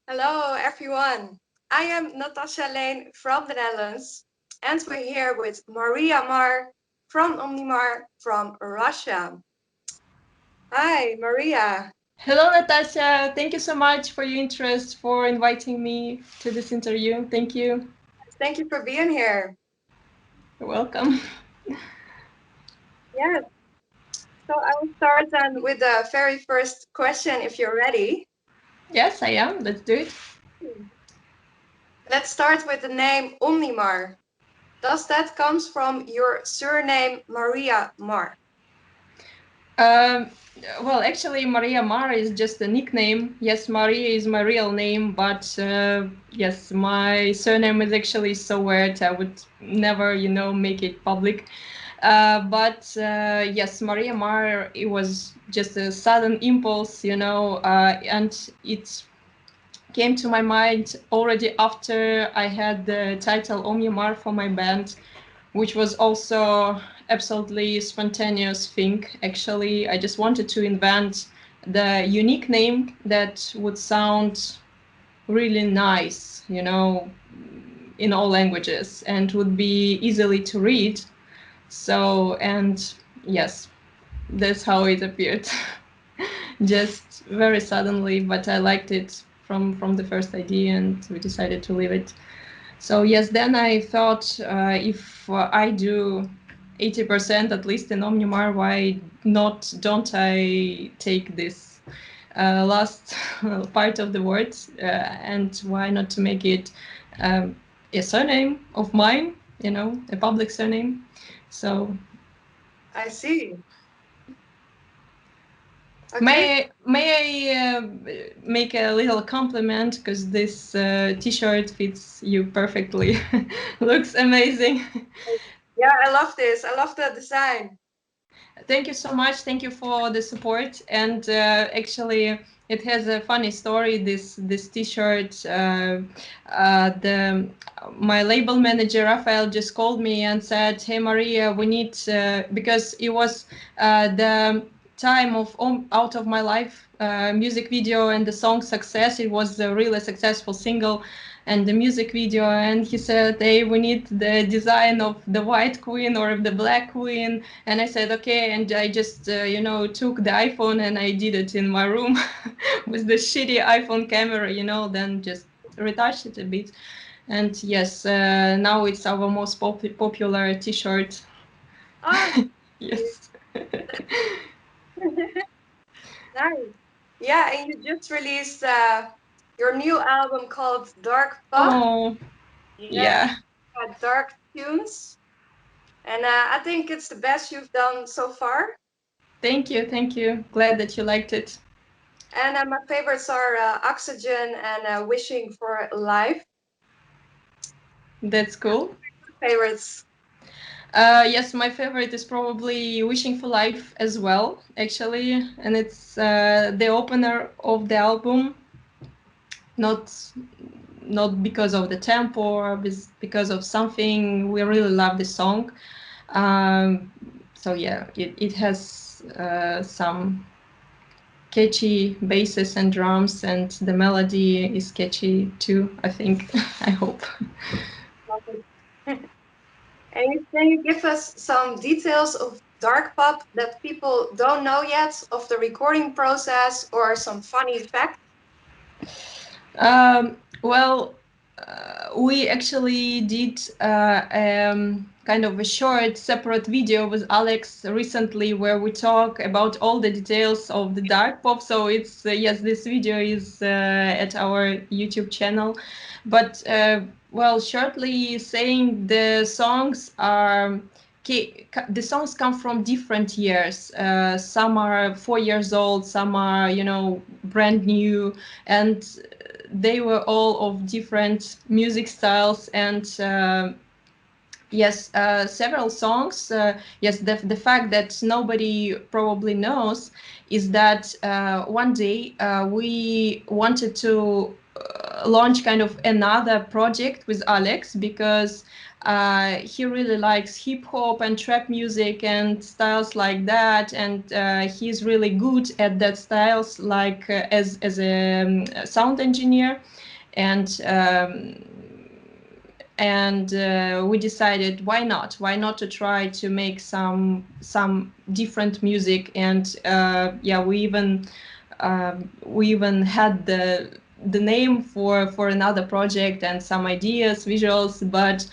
Hello, everyone. I am Natasha Lane from the Netherlands, and we're here with Maria Mar from Omnimar from Russia. Hi, Maria. Hello, Natasha. Thank you so much for your interest, for inviting me to this interview. Thank you. Thank you for being here. You're welcome. Yes, so I will start then with the very first question if you're ready. Yes, I am. Let's do it. Let's start with the name Omnimar. Does that comes from your surname Maria Mar? Um, well, actually, Maria Mara is just a nickname. Yes, Maria is my real name, but yes, my surname is actually so weird. I would never, make it public. But yes, Maria Mar, it was just a sudden impulse, and it came to my mind already after I had the title Omnimar for my band, which was also absolutely spontaneous thing. Actually, I just wanted to invent the unique name that would sound really nice, in all languages and would be easily to read. So, and yes, that's how it appeared. Just very suddenly, but I liked it from the first idea, and we decided to leave it. So yes, then I thought if I do 80% at least in Omnimar, why not? Don't I take this last part of the words, and why not to make it um, a surname of mine? A public surname. So I see. Okay. may I make a little compliment because this T-shirt fits you perfectly. Looks amazing. Yeah, I love this. I love the design. Thank you so much. Thank you for the support. And actually, it has a funny story. This T-shirt. The My label manager Rafael just called me and said, "Hey Maria, we need because it was the time of Out of My Life music video and the song Success. It was a really successful single." And the music video, and he said, "Hey, we need the design of the white queen or the black queen." And I said, okay. And I just, took the iPhone and I did it in my room with the shitty iPhone camera, then just retouched it a bit. And yes, now it's our most popular T-shirt. Oh, Yes. nice. Yeah, and you just released your new album called Dark Pop. Oh, Yeah, yeah. Dark Tunes. And I think it's the best you've done so far. Thank you. Thank you. Glad that you liked it. And my favorites are Oxygen and Wishing for Life. That's cool. Favorites. Yes, my favorite is probably Wishing for Life as well, actually. And it's the opener of the album. Not because of the tempo or because of something. We really love the song. Um, so yeah, it has some catchy basses and drums, and the melody is catchy too, I think. I hope. Love it. And can you give us some details of Dark Pop that people don't know yet of the recording process or some funny facts? Well, we actually did kind of a short separate video with Alex recently where we talk about all the details of the dark pop. So it's yes, this video is at our YouTube channel. But well, shortly saying, the songs come from different years. Some are 4 years old, some are brand new, and they were all of different music styles. And yes, several songs. Yes, the fact that nobody probably knows is that one day we wanted to launch kind of another project with Alex, because He really likes hip hop and trap music and styles like that, and he's really good at that styles, like as a sound engineer, and we decided why not to try to make some different music, and yeah, we even had the name for another project and some ideas, visuals, but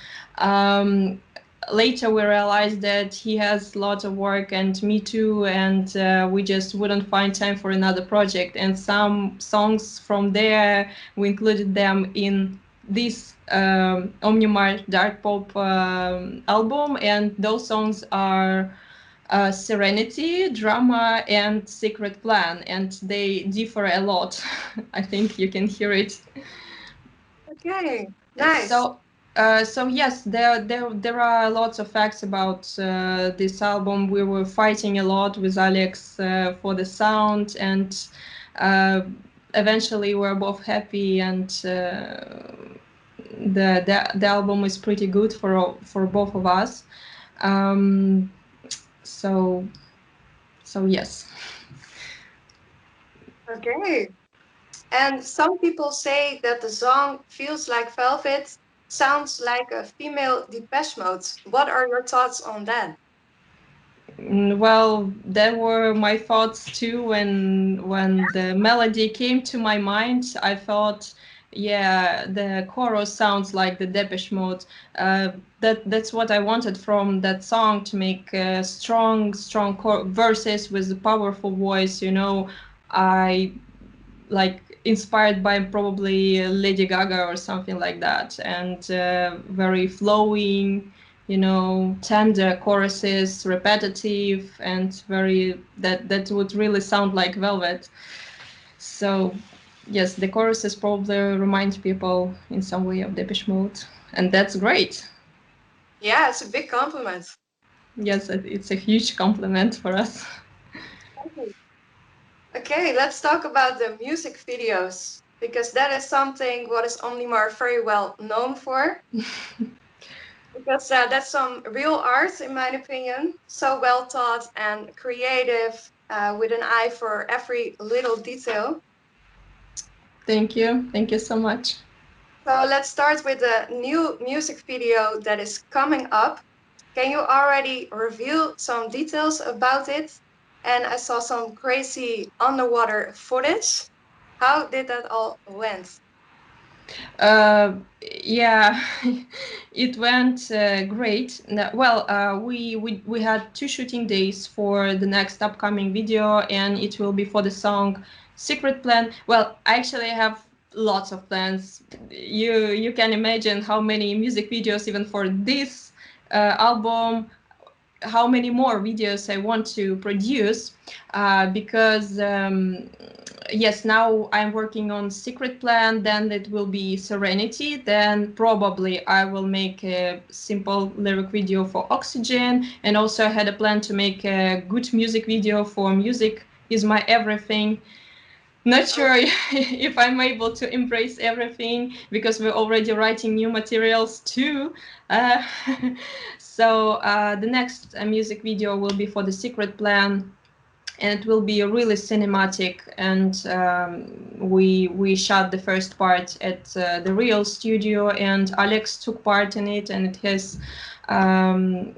later we realized that he has lots of work and me too, and we just wouldn't find time for another project. And some songs from there, we included them in this Omnimar dark pop album, and those songs are Serenity, Drama, and Secret Plan, and they differ a lot. I think you can hear it. Okay, nice. So yes, there are lots of facts about this album. We were fighting a lot with Alex for the sound, and uh, eventually we're both happy, and the album is pretty good for both of us. Um, so so yes. Okay. And some people say that the song feels like velvet, sounds like a female Depeche Mode. What are your thoughts on that? Well, there were my thoughts too when the melody came to my mind. I thought, yeah, the chorus sounds like the Depeche Mode. That's what I wanted from that song, to make strong verses with a powerful voice. You know, I like inspired by probably Lady Gaga or something like that, and very flowing, you know, tender choruses, repetitive, and very that would really sound like Velvet. So yes, the choruses probably remind people in some way of Depeche Mode, and that's great. Yeah, it's a big compliment. Yes, it's a huge compliment for us. Okay, let's talk about the music videos because that is something what is Omnimar very well known for. Because that's some real art, in my opinion. So well taught and creative, with an eye for every little detail. Thank you so much. So let's start with the new music video that is coming up. Can you already reveal some details about it? And I saw some crazy underwater footage. How did that all went? Uh, yeah, it went great. Well, we had 2 shooting days for the next upcoming video, and it will be for the song Secret Plan. Well, I actually have lots of plans. You can imagine how many music videos even for this album, how many more videos I want to produce, because yes, now I'm working on Secret Plan, then it will be Serenity, then probably I will make a simple lyric video for Oxygene, and also I had a plan to make a good music video for Music Is My Everything. Not sure if I'm able to embrace everything, because we're already writing new materials too. Uh, so the next music video will be for the Secret Plan, and it will be really cinematic. And we shot the first part at the real studio, and Alex took part in it, and it has um,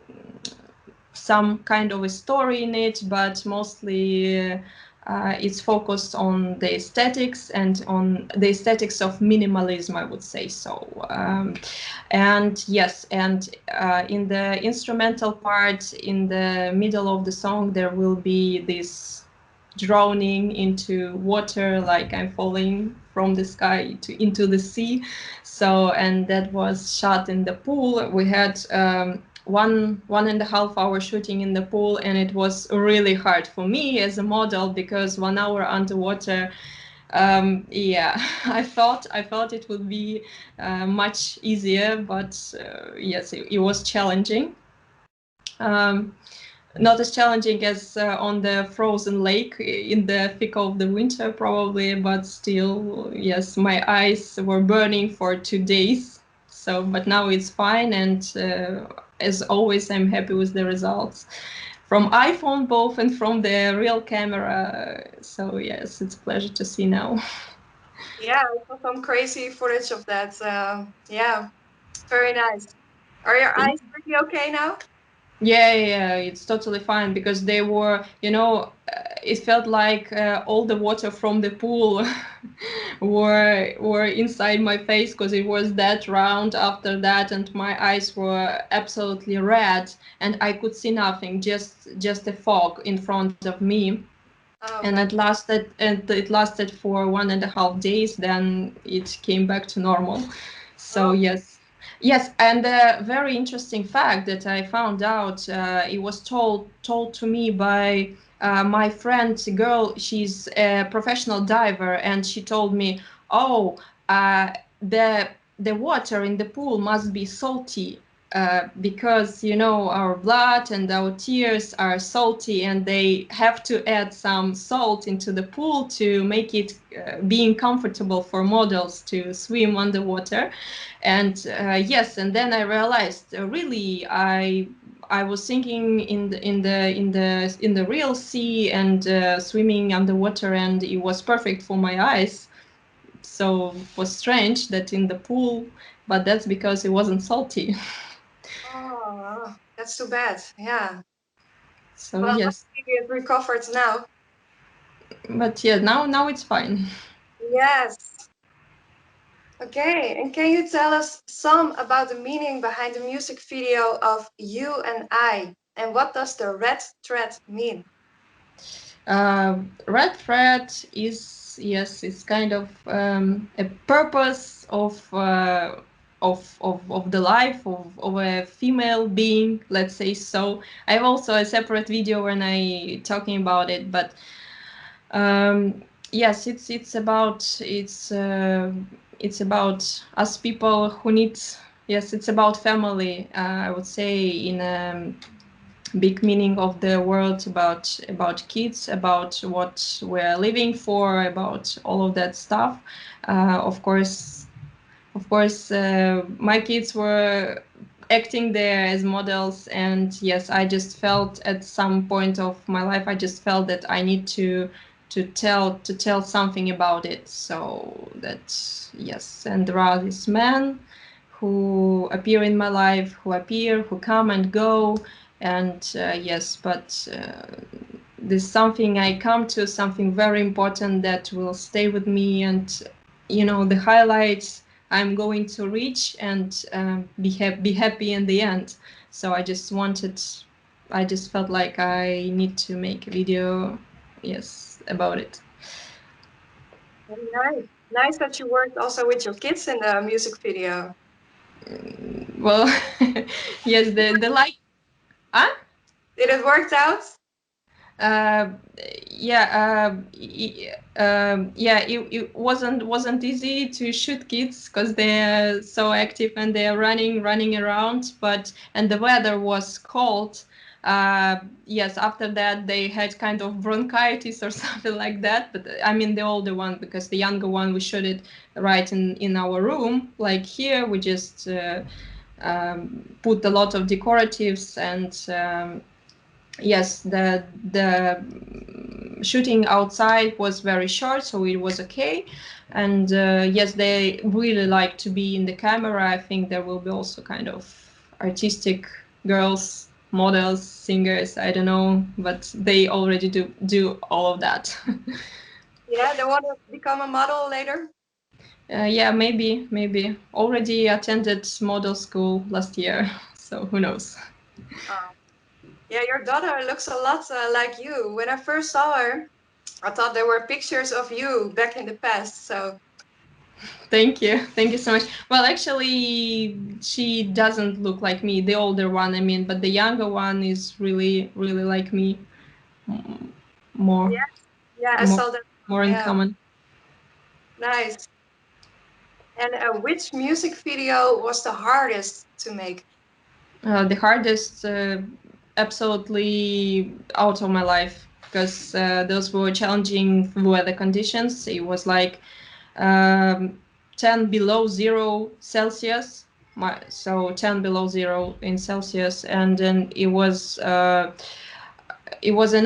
some kind of a story in it, but mostly it's focused on the aesthetics and on the aesthetics of minimalism, I would say so. And yes, and in the instrumental part, in the middle of the song, there will be this drowning into water, like I'm falling from the sky into the sea. So, and that was shot in the pool. We had 1.5 hour shooting in the pool, and it was really hard for me as a model, because 1 hour underwater, yeah, I thought it would be much easier, but yes, it was challenging. um, Not as challenging as on the frozen lake in the thick of the winter, probably, but still, yes, my eyes were burning for 2 days. So, but now it's fine, and as always, I'm happy with the results from iPhone both and from the real camera. So yes, it's a pleasure to see now. Yeah, I saw some crazy footage of that. Yeah, very nice. Are your eyes pretty okay now? Yeah, it's totally fine because they were, it felt like all the water from the pool were inside my face because it was that round after that, and my eyes were absolutely red, and I could see nothing, just a fog in front of me. Oh And God. it lasted for 1.5 days. Then it came back to normal. So Oh, yes, and a very interesting fact that I found out. It was told to me by my friend girl. She's a professional diver, and she told me, "Oh, the water in the pool must be salty." Because our blood and our tears are salty, and they have to add some salt into the pool to make it being comfortable for models to swim underwater. And yes, and then I realized, really, I was thinking in the real sea and swimming underwater, and it was perfect for my eyes. So it was strange that in the pool, but that's because it wasn't salty. oh, that's too bad. Yeah. So Well, yes, luckily it recovered now. but yeah, now it's fine. Yes. Okay, and can you tell us some about the meaning behind the music video of You and I? And what does the red thread mean? Red thread is, yes, it's kind of a purpose of the life of a female being, let's say. So I have also a separate video when I talking about it, but yes, it's about us people who need. Yes, it's about family. I would say in a big meaning of the word, about kids, about what we're living for, about all of that stuff. Of course, my kids were acting there as models, and yes, I just felt at some point of my life, I just felt that I need to tell something about it. So that, yes, and there are these men who appear in my life, who come and go, and yes, but there's something I come to, something very important that will stay with me, and the highlights I'm going to reach, and be happy in the end. So I just felt like I need to make a video, yes, about it. Very nice. Nice that you worked also with your kids in the music video. Well, yes, the like, huh? Did it work out? Uh, yeah, yeah. It wasn't easy to shoot kids because they're so active and they're running around. And the weather was cold. Yes, after that they had kind of bronchitis or something like that. But I mean the older one, because the younger one we shot it right in our room. Like here, we just put a lot of decoratives, and yes, the shooting outside was very short, so it was okay. And yes, they really like to be in the camera. I think there will be also kind of artistic girls, models, singers, I don't know, but they already do all of that. Yeah, they want to become a model later. Yeah, maybe already attended model school last year, so who knows. Oh. Yeah, your daughter looks a lot like you. When I first saw her, I thought there were pictures of you back in the past. So, Thank you so much. Well, actually, she doesn't look like me, the older one, I mean, but the younger one is really like me. M- more yeah, yeah, I more saw that. more in Yeah, common. nice. And which music video was the hardest to make? The hardest, absolutely out of my life, because those were challenging weather conditions. It was like 10 below 0 Celsius. so 10 below zero in Celsius, and then it was an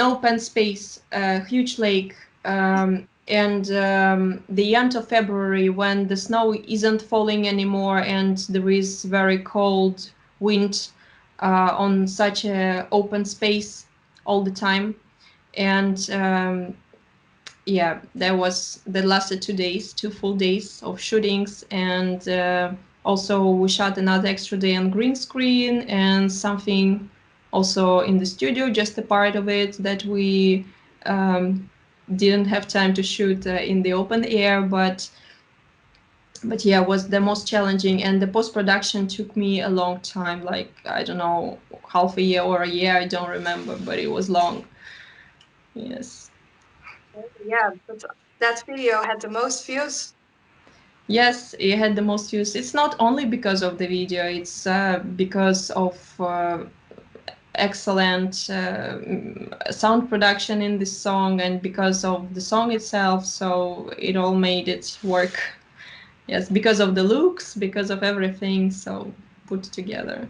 open space, a huge lake, and the end of February, when the snow isn't falling anymore and there is very cold wind on such a open space all the time. And yeah, that lasted 2 days, 2 full days of shootings, and also we shot another extra day on green screen and something also in the studio, just a part of it that we didn't have time to shoot in the open air, but yeah, it was the most challenging, and the post-production took me a long time, like I don't know, half a year or a year, I don't remember, but it was long. Yes. Yeah, but that video had the most views. Yes, it had the most views. It's not only because of the video, it's because of excellent sound production in this song and because of the song itself. So it all made it work. Yes, because of the looks, because of everything. So put together.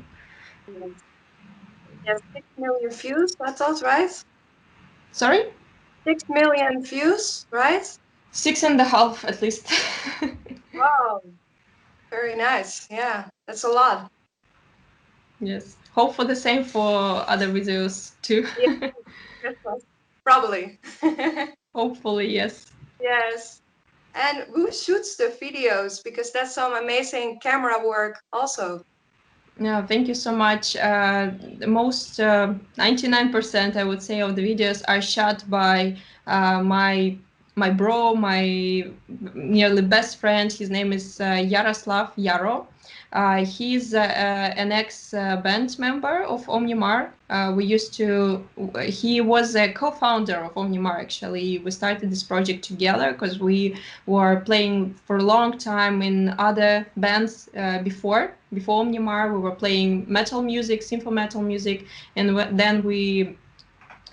Yes, 6 million views, I thought, right? Sorry? 6 million views, right? 6.5 at least. Wow, very nice. Yeah, that's a lot. Yes. Hope for the same for other videos too. Yeah, yes, probably. Hopefully, yes. Yes. And who shoots the videos? Because that's some amazing camera work also. Yeah, thank you so much. The most 99%, I would say, of the videos are shot by my bro, my nearly best friend. His name is Yaroslav Yaro. He's an ex-band member of Omnimar. He was a co-founder of Omnimar, actually. We started this project together because we were playing for a long time in other bands before Omnimar. We were playing metal music, symphony metal music, and then we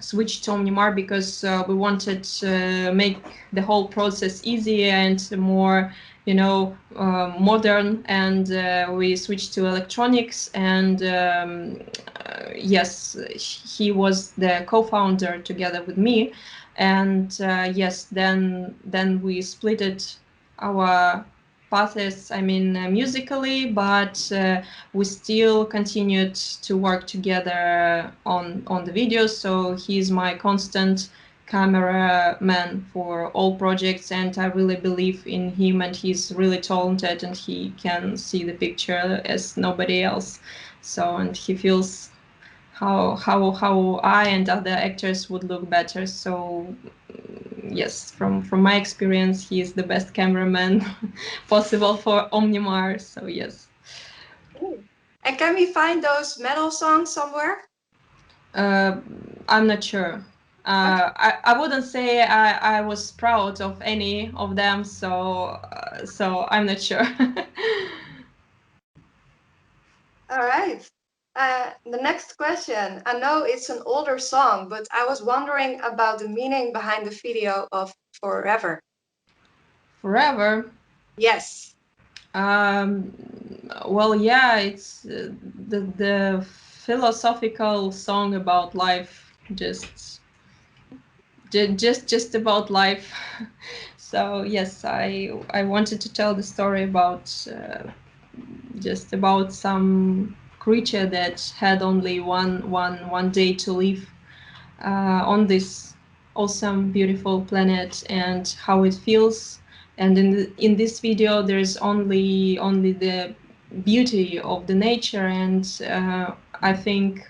switched to Omnimar because we wanted to make the whole process easier and more, modern. And we switched to electronics. And yes, he was the co-founder together with me. And yes, then we split it our paths, I mean, musically, but we still continued to work together on the videos. So he's my constant cameraman for all projects, and I really believe in him, and he's really talented, and he can see the picture as nobody else. So, and he feels how I and other actors would look better. So yes, from my experience, he is the best cameraman possible for Omnimar. So yes. Ooh. And can we find those metal songs somewhere? Uh, I'm not sure. Okay. I wouldn't say I was proud of any of them, so I'm not sure. All right. The next question. I know it's an older song, but I was wondering about the meaning behind the video of Forever. Forever. Yes. Um, well, yeah, it's the philosophical song about life, just about life. So yes, I wanted to tell the story about just about some creature that had only one day to live on this awesome, beautiful planet, and how it feels. And in this video, there's only the beauty of the nature, and I think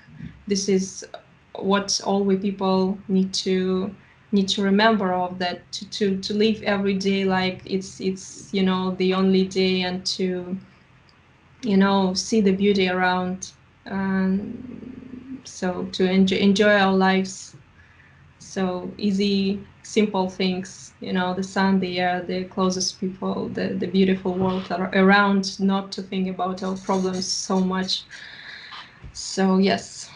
this is what all we people need to remember of, that to live every day like it's the only day, and to see the beauty around, so to enjoy our lives. So easy, simple things, the sun, the air, the closest people, the beautiful world around, not to think about our problems so much. So yes.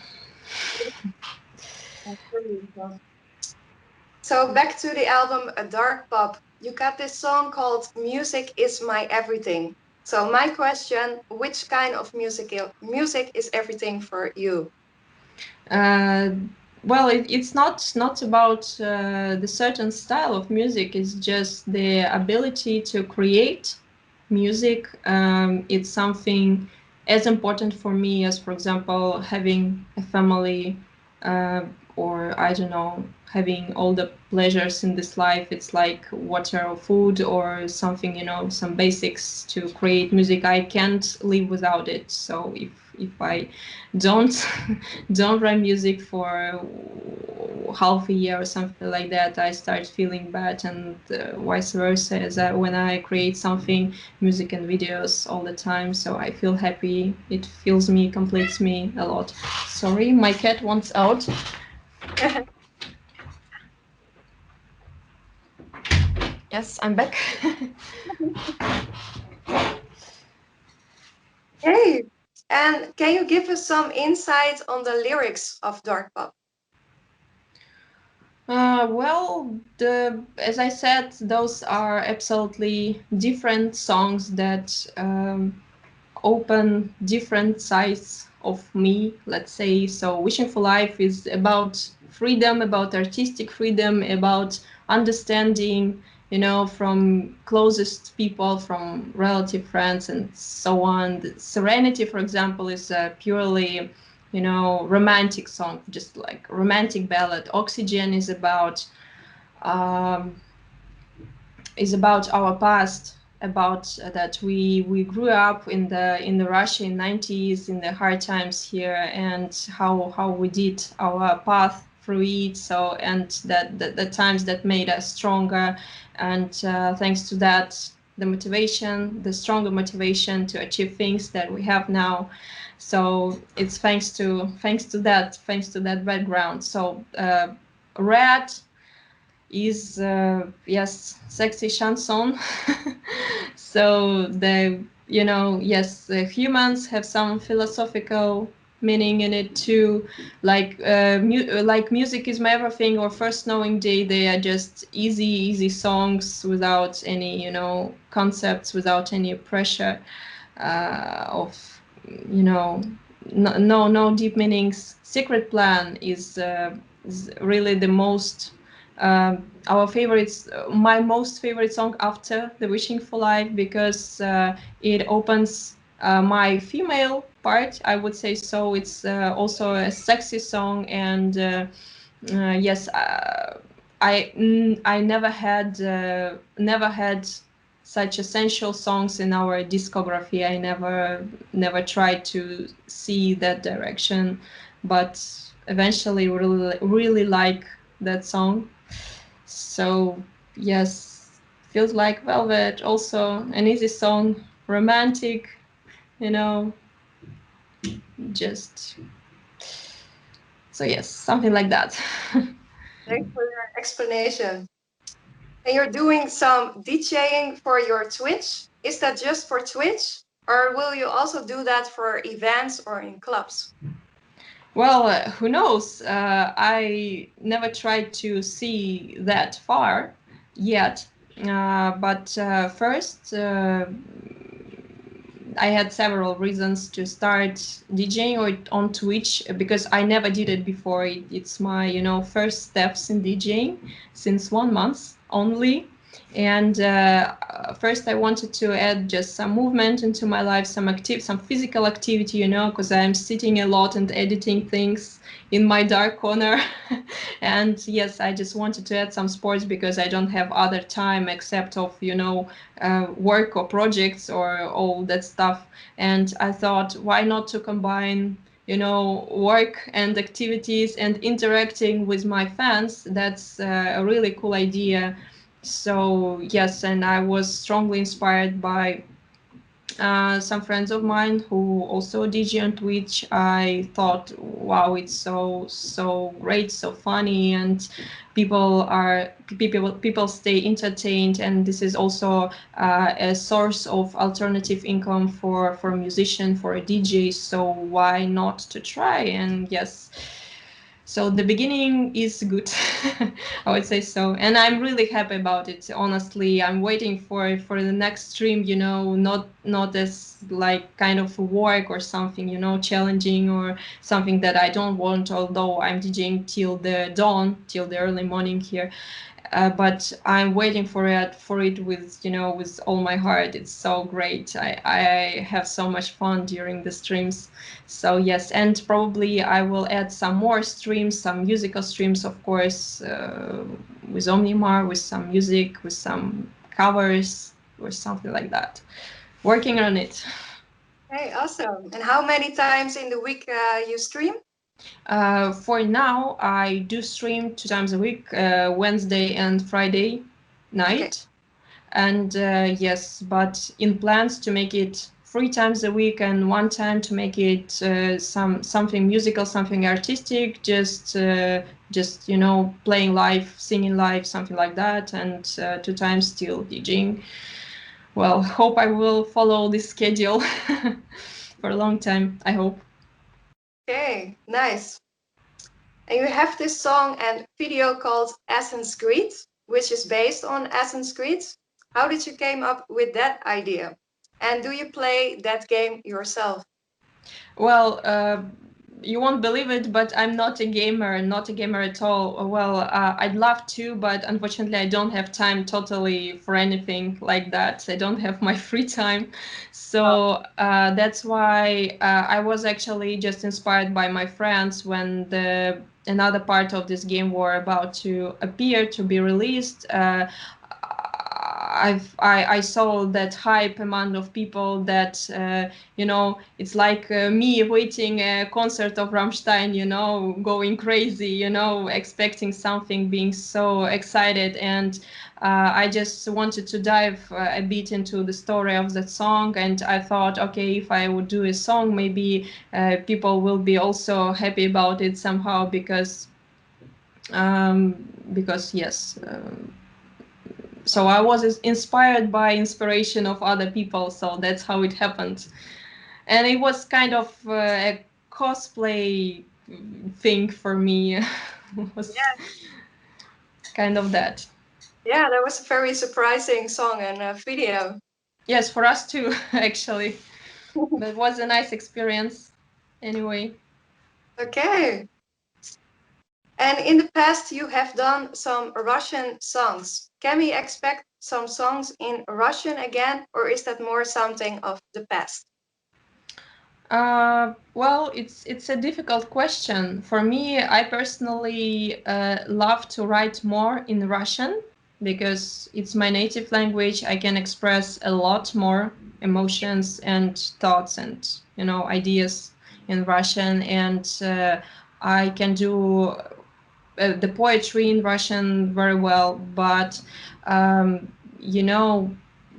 That's beautiful. So back to the album A Dark Pop. You got this song called Music Is My Everything. So my question, which kind of music is everything for you? Uh, well, it's not about the certain style of music. It's just the ability to create music. It's something as important for me as, for example, having a family, uh, or I don't know, having all the pleasures in this life. It's like water or food or something, some basics to create music. I can't live without it. So if I don't don't write music for half a year or something like that, I start feeling bad, and vice versa. As when I create something, music and videos all the time, so I feel happy. It fills me, completes me a lot. Sorry, my cat wants out. Yes, I'm back. Hey, and can you give us some insight on the lyrics of Dark Pop? Well, as I said, those are absolutely different songs that open different sides of me, let's say. So Wishing for Life is about freedom, about artistic freedom, about understanding, from closest people, from relative friends and so on. Serenity, for example, is a purely, romantic song, just like romantic ballad. Oxygene um, is about our past, about that we grew up in the Russia in 90s, in the hard times here, and how we did our path through it. So, and that the times that made us stronger, and thanks to that, the stronger motivation to achieve things that we have now. So it's thanks to that background. So Red is yes, sexy chanson. So yes, the humans have some philosophical meaning in it too, like like Music Is My Everything or First Knowing Day. They are just easy songs without any concepts, without any pressure of no deep meanings. Secret Plan is really the most our favorites, my most favorite song after the Wishing for Life, because it opens my female part, I would say. So it's also a sexy song, and yes, I never had such essential songs in our discography. I never tried to see that direction, but eventually really like that song. So yes, Feels Like Velvet, also an easy song, romantic, you know, just so yes, something like that. Thanks for your explanation. And you're doing some DJing for your Twitch. Is that just for Twitch? Or will you also do that for events or in clubs? Well, who knows? I never tried to see that far yet. But first, I had several reasons to start DJing or on Twitch, because I never did it before. It's my, first steps in DJing since 1 month only. And first I wanted to add just some movement into my life, some physical activity, because I'm sitting a lot and editing things in my dark corner. And yes, I just wanted to add some sports, because I don't have other time except of, work or projects or all that stuff. And I thought, why not to combine, work and activities and interacting with my fans? That's a really cool idea. So yes, and I was strongly inspired by some friends of mine who also DJ on Twitch. I thought, wow, it's so great, so funny, and people stay entertained, and this is also a source of alternative income for a musician, for a DJ. So why not to try? And yes, So the beginning is good. I would say so, and I'm really happy about it. Honestly, I'm waiting for the next stream. Not as like kind of work or something. Challenging or something that I don't want. Although I'm DJing till the dawn, till the early morning here, but I'm waiting for it with all my heart. It's so great. I have so much fun during the streams. So yes, and probably I will add some more streams, some musical streams, of course, with Omnimar, with some music, with some covers, or something like that. Working on it. Hey, awesome. And how many times in the week you stream? For now, I do stream 2 times a week, Wednesday and Friday Okay. night. And yes, but in plans to make it 3 times a week and one time to make it something musical, something artistic, just playing live, singing live, something like that, and 2 times still DJing. Well, hope I will follow this schedule for a long time, I hope. Okay, nice. And you have this song and video called Essence Creed, which is based on Essence Creed. How did you came up with that idea? And do you play that game yourself? Well, you won't believe it, but I'm not a gamer at all. Well, I'd love to, but unfortunately, I don't have time totally for anything like that. I don't have my free time. So that's why I was actually just inspired by my friends when another part of this game were about to appear, to be released. I saw that hype amount of people that it's like me waiting a concert of Rammstein, going crazy, expecting something, being so excited, and I just wanted to dive a bit into the story of that song, and I thought, okay, if I would do a song, maybe people will be also happy about it somehow because yes. So I was inspired by inspiration of other people, so that's how it happened. And it was kind of a cosplay thing for me. It was Yeah, kind of that. yeah, that was a very surprising song and video. Yes, for us too, actually. But it was a nice experience anyway. Okay. And in the past, you have done some Russian songs. Can we expect some songs in Russian again, or is that more something of the past? Well, it's a difficult question. For me, I personally love to write more in Russian because it's my native language. I can express a lot more emotions and thoughts and ideas in Russian, and I can do the poetry in Russian very well. But um, you know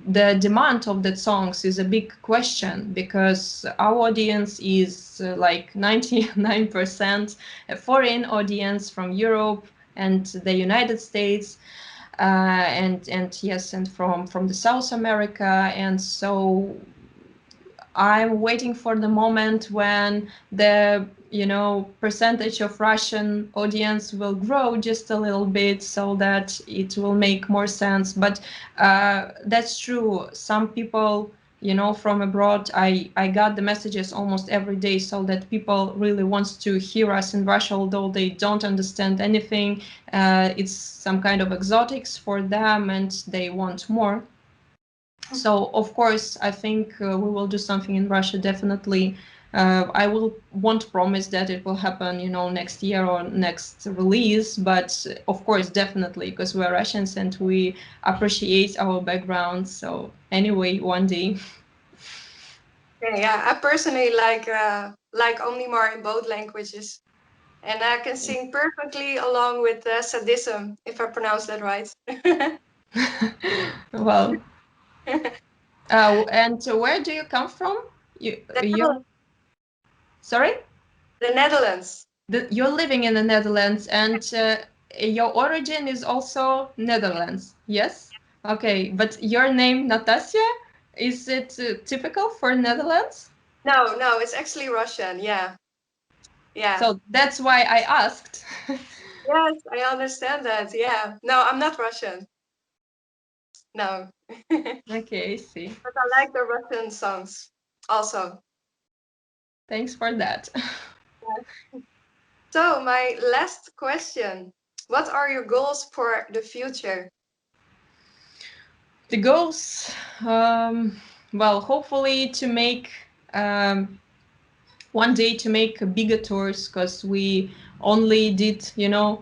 the demand of the songs is a big question because our audience is like 99% a foreign audience from Europe and the United States, and yes, and from the South America. And so I'm waiting for the moment when the percentage of Russian audience will grow just a little bit so that it will make more sense. But that's true. Some people from abroad, I got the messages almost every day, so that people really wants to hear us in Russia, although they don't understand anything. It's some kind of exotics for them, and they want more. So of course, I think we will do something in Russia definitely. I won't promise that it will happen, next year or next release, but of course, definitely, because we're Russians and we appreciate our background. So anyway, one day. Okay, yeah, I personally like Omnimar in both languages, and I can sing perfectly along with sadism, if I pronounce that right. Well, and where do you come from? The You Netherlands. sorry? The Netherlands. You're living in the Netherlands, and your origin is also Netherlands, yes? Okay, but your name, Natasha, is it typical for Netherlands? No, no, it's actually Russian. Yeah, Yeah. So that's why I asked. Yes, I understand that. Yeah. No, I'm not Russian. No. But Okay, I see. I like the Russian songs also. Thanks for that. Yeah. So, my last question. What are your goals for the future? The goals, well, hopefully to make one day to make bigger tours, because we only did,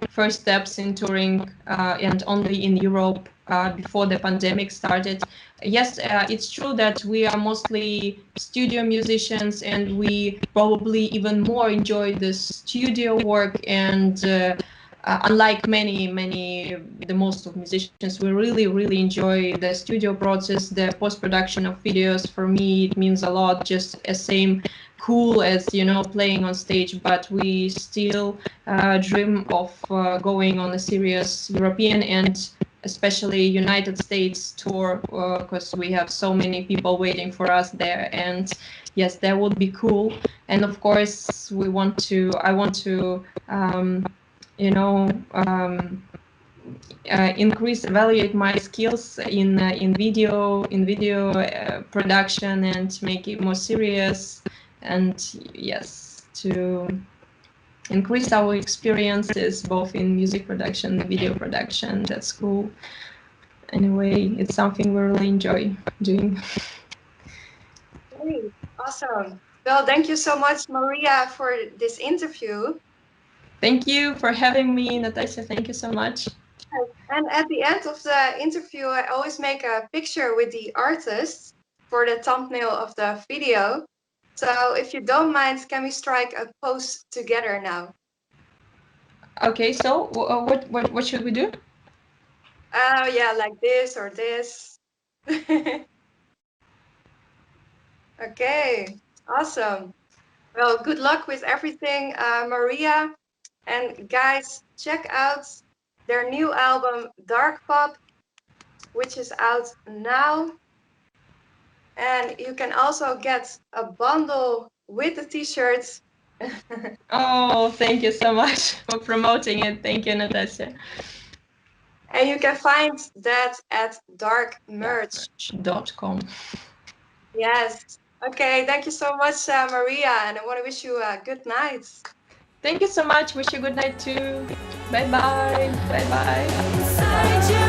first steps in touring and only in Europe before the pandemic started. Yes, it's true that we are mostly studio musicians, and we probably even more enjoy the studio work. And unlike the most of musicians, we really enjoy the studio process, the post-production of videos. For me, it means a lot, just as same cool as playing on stage, but we still dream of going on a serious European and especially United States tour, because we have so many people waiting for us there. And yes, that would be cool. And of course, I want to you know increase, evaluate my skills in video production, and make it more serious. And yes, to increase our experiences both in music production and video production. That's cool. Anyway, it's something we really enjoy doing. Great. Awesome. Well, thank you so much, Maria, for this interview. Thank you for having me, Natasha. Thank you so much. And at the end of the interview, I always make a picture with the artist for the thumbnail of the video. So if you don't mind, can we strike a pose together now? Okay, so what should we do? Oh, yeah, like this or this. Okay, awesome. Well, good luck with everything, Maria. And guys, check out their new album, Dark Pop, which is out now. And you can also get a bundle with the t-shirts. Oh, thank you so much for promoting it. Thank you, Natasha. And you can find that at darkmerch.com. Yes. Okay, thank you so much, Maria. And I want to wish you a good night. Thank you so much. Wish you a good night too. Bye bye. Bye bye. Bye.